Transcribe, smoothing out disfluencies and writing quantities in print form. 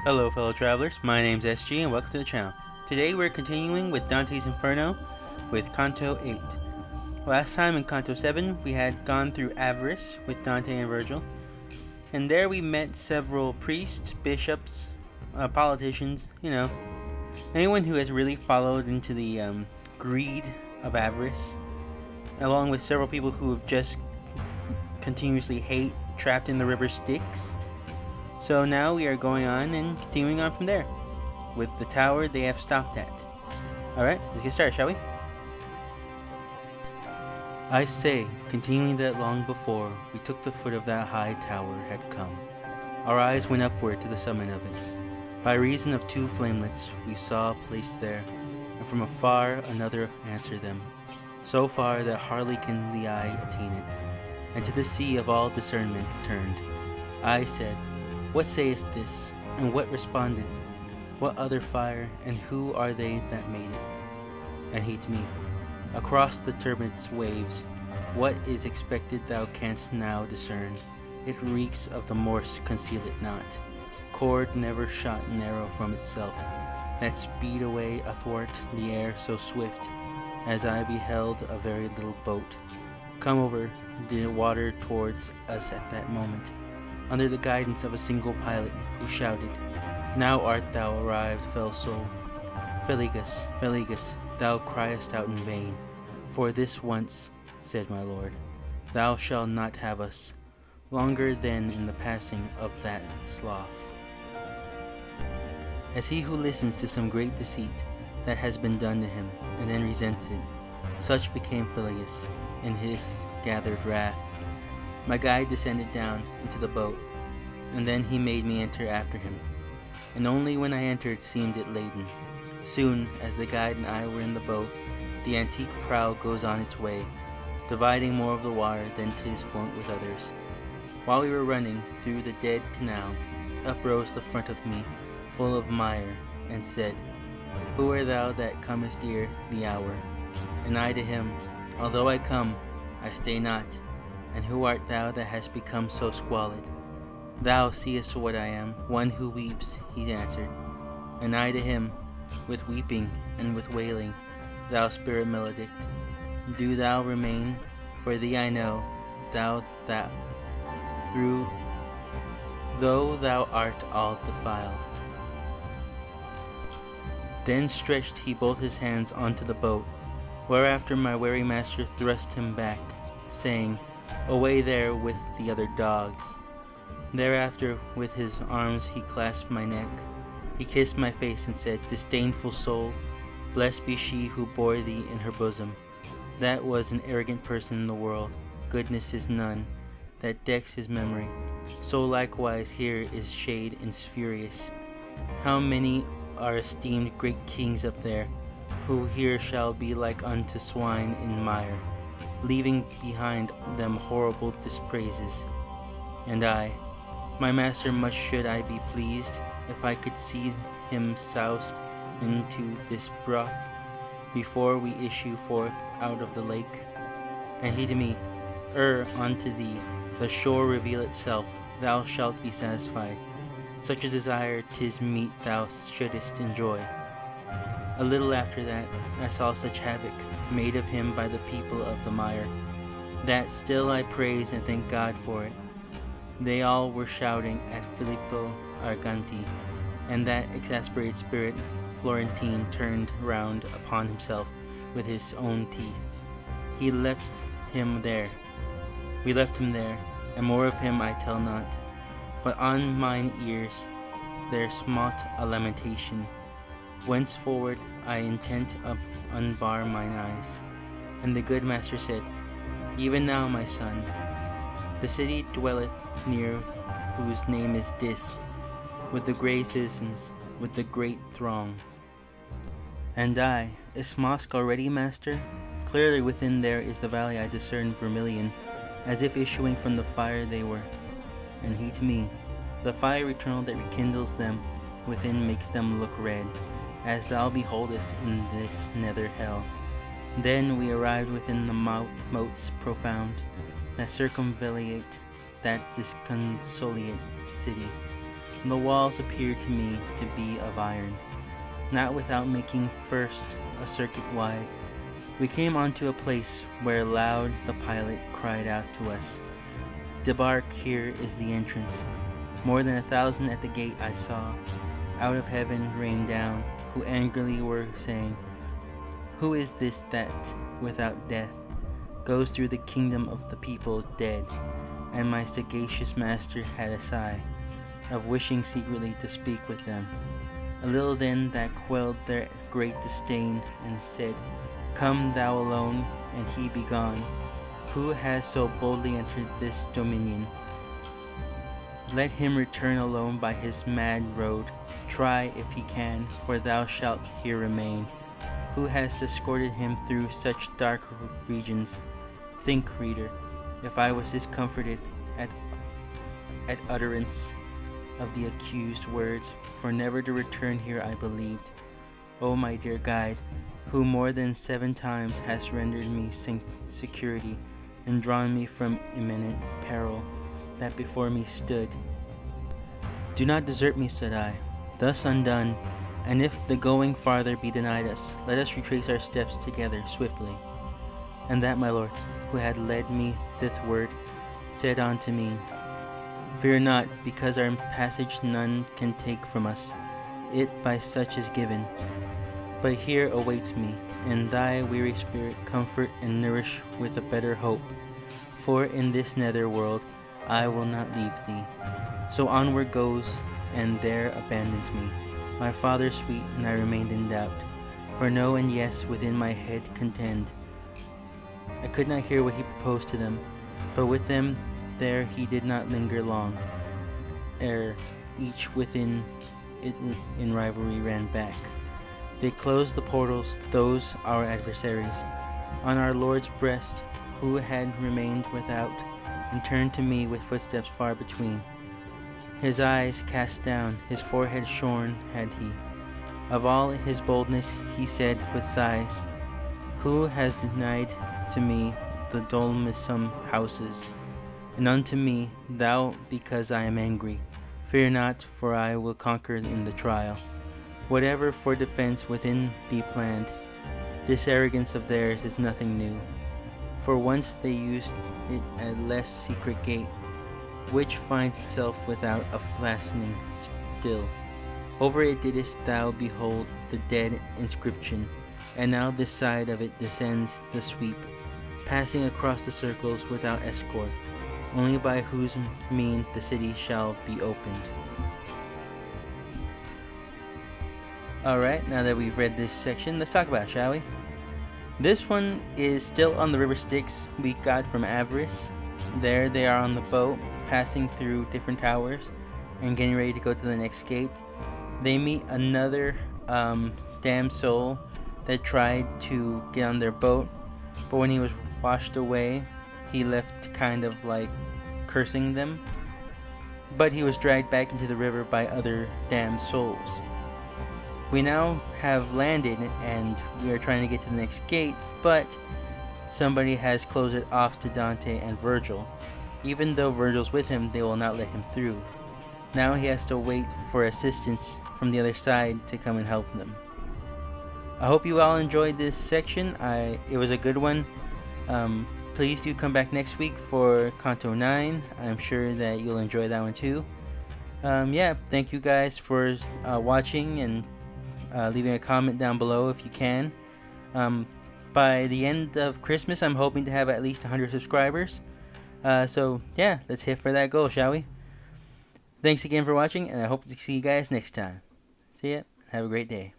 Hello fellow travelers, my name's SG and welcome to the channel. Today we're continuing with Dante's Inferno with Canto 8. Last time in Canto 7 we had gone through Avarice with Dante and Virgil, and there we met several priests, bishops, politicians, anyone who has really followed into the greed of avarice, along with several people who have just continuously hate trapped in the river Styx. So now we are going on and continuing on from there, with the tower they have stopped at. Alright, let's get started, shall we? I say, continuing that long before we took the foot of that high tower had come, our eyes went upward to the summit of it. By reason of two flamelets we saw placed there, and from afar another answered them, so far that hardly can the eye attain it, and to the sea of all discernment turned. I said, what sayest this, and what respondeth? What other fire, and who are they that made it? And he to me, across the turbid's waves, what is expected thou canst now discern. It reeks of the Morse, conceal it not. Cord never shot an arrow from itself, that speed away athwart the air so swift, as I beheld a very little boat come over the water towards us at that moment, under the guidance of a single pilot, who shouted, Now art thou arrived, fell soul. Feligus, Feligus, thou criest out in vain. For this once, said my lord, thou shalt not have us longer than in the passing of that sloth. As he who listens to some great deceit that has been done to him, and then resents it, such became Feligus in his gathered wrath. My guide descended down into the boat, and then he made me enter after him. And only when I entered seemed it laden. Soon, as the guide and I were in the boat, the antique prow goes on its way, dividing more of the water than 'tis wont with others. While we were running through the dead canal, up rose the front of me, full of mire, and said, Who art thou that comest ere the hour? And I to him, Although I come, I stay not. And who art thou that hast become so squalid? Thou seest what I am, one who weeps, he answered. And I to him, with weeping and with wailing, Thou spirit maledict, do thou remain, for thee I know, thou that though thou art all defiled. Then stretched he both his hands onto the boat, whereafter my wary master thrust him back, saying, Away there with the other dogs. Thereafter with his arms he clasped my neck. He kissed my face and said, Disdainful soul, blessed be she who bore thee in her bosom. That was an arrogant person in the world, goodness is none, that decks his memory. So likewise here is shade and furious. How many are esteemed great kings up there, who here shall be like unto swine in mire, leaving behind them horrible dispraises. And I, my master, much should I be pleased if I could see him soused into this broth before we issue forth out of the lake. And he to me, unto thee the shore reveal itself, thou shalt be satisfied. Such a desire 'tis meet thou shouldest enjoy. A little after that, I saw such havoc made of him by the people of the mire, that still I praise and thank God for it. They all were shouting at Filippo Arganti, and that exasperated spirit Florentine turned round upon himself with his own teeth. We left him there, and more of him I tell not, but on mine ears there smote a lamentation. Whenceforward I intent unbar mine eyes. And the good master said, Even now, my son, the city dwelleth near, whose name is Dis, with the great citizens, with the great throng. And I, is Mosque already, master? Clearly within there is the valley I discern vermilion, as if issuing from the fire they were. And he to me, the fire eternal that rekindles them within makes them look red, as thou beholdest in this nether hell. Then we arrived within the moats profound, that circumvallate that disconsolate city, The walls appeared to me to be of iron, not without making first a circuit wide. We came onto a place where loud the pilot cried out to us, "Debark, here is the entrance." More than 1,000 at the gate I saw, out of heaven rained down, who angrily were saying, "Who is this that, without death, goes through the kingdom of the people dead?" And my sagacious master had a sigh, of wishing secretly to speak with them. A little then that quelled their great disdain, and said, "Come thou alone, and he be gone, who has so boldly entered this dominion. Let him return alone by his mad road, try if he can, for thou shalt here remain. Who has escorted him through such dark regions? Think, reader, if I was discomforted at utterance of the accused words, for never to return here I believed. O my dear guide, who more than 7 times hast rendered me security, and drawn me from imminent peril that before me stood. Do not desert me, said I, thus undone, and if the going farther be denied us, let us retrace our steps together swiftly. And that my lord, who had led me thithward, said unto me, Fear not, because our passage none can take from us, it by such is given. But here awaits me, and thy weary spirit comfort and nourish with a better hope, for in this nether world I will not leave thee. So onward goes, and there abandons me, my father sweet, and I remained in doubt, for no and yes within my head contend. I could not hear what he proposed to them, but with them there he did not linger long, ere each within it in rivalry ran back. They closed the portals, those our adversaries, on our Lord's breast, who had remained without, and turned to me with footsteps far between. His eyes cast down, his forehead shorn had he. Of all his boldness he said with sighs, Who has denied to me the dolmensome houses? And unto me, thou, because I am angry. Fear not, for I will conquer in the trial. Whatever for defense within be planned, this arrogance of theirs is nothing new. For once they used it at less secret gate, which finds itself without a fastening still. Over it didst thou behold the dead inscription, and now this side of it descends the sweep, passing across the circles without escort, only by whose mean the city shall be opened. Alright, now that we've read this section, let's talk about it, shall we? This one is still on the river Styx we got from Avarice. There they are on the boat, passing through different towers and getting ready to go to the next gate. They meet another damned soul that tried to get on their boat, but when he was washed away, he left kind of like cursing them. But he was dragged back into the river by other damned souls. We now have landed and we are trying to get to the next gate, but somebody has closed it off to Dante and Virgil. Even though Virgil's with him, they will not let him through. Now he has to wait for assistance from the other side to come and help them. I hope you all enjoyed this section. It was a good one. Please do come back next week for Canto 9. I'm sure that you'll enjoy that one too. Thank you guys for watching and leaving a comment down below if you can. By the end of Christmas, I'm hoping to have at least 100 subscribers. Let's hit for that goal, shall we? Thanks again for watching, and I hope to see you guys next time. See ya. Have a great day.